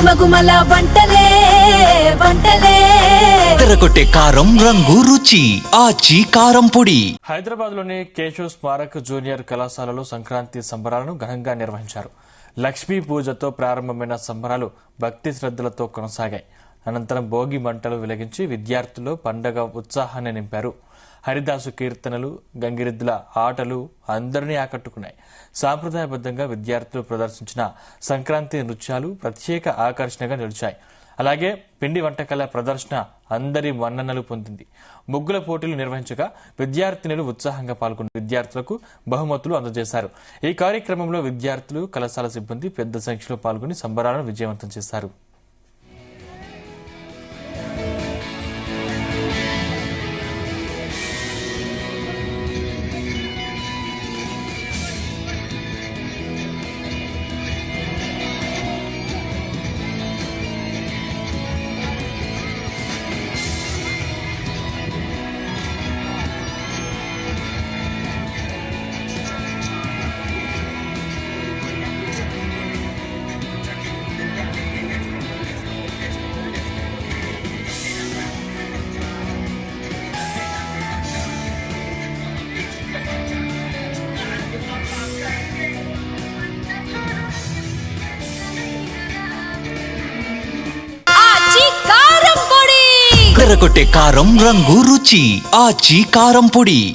గుమగుమల వంటలే వంటలే తెరకొట్టే కారం రంగు రుచి ఆచి కారం పొడి. హైదరాబాద్ లోని కేశవ్ స్మారక్ జూనియర్ కళాశాలలో సంక్రాంతి సంబరాలను ఘనంగా నిర్వహించారు. లక్ష్మీ పూజతో ప్రారంభమైన సంబరాలు భక్తి శ్రద్ధలతో కొనసాగాయి. అనంతరం భోగి మంటలు వెలిగించి విద్యార్థుల్లో పండగ ఉత్సాహాన్ని నింపారు. హరిదాసు కీర్తనలు, గంగిరెద్దుల ఆటలు అందరినీ ఆకట్టుకున్నాయి. సాంప్రదాయబద్ధంగా విద్యార్థులు ప్రదర్శించిన సంక్రాంతి నృత్యాలు ప్రత్యేక ఆకర్షణగా నిలిచాయి. అలాగే పిండి వంటకాల ప్రదర్శన అందరి మన్ననలు పొందింది. ముగ్గుల పోటీలు నిర్వహించగా విద్యార్థినులు ఉత్సాహంగా పాల్గొన్న విద్యార్థులకు బహుమతులు అందజేశారు. ఈ కార్యక్రమంలో విద్యార్థులు, కళాశాల సిబ్బంది పెద్ద సంఖ్యలో పాల్గొని సంబరాలను విజయవంతం చేశారు. తెరకొట్టే కారం రంగు రుచి ఆచి కారం పొడి.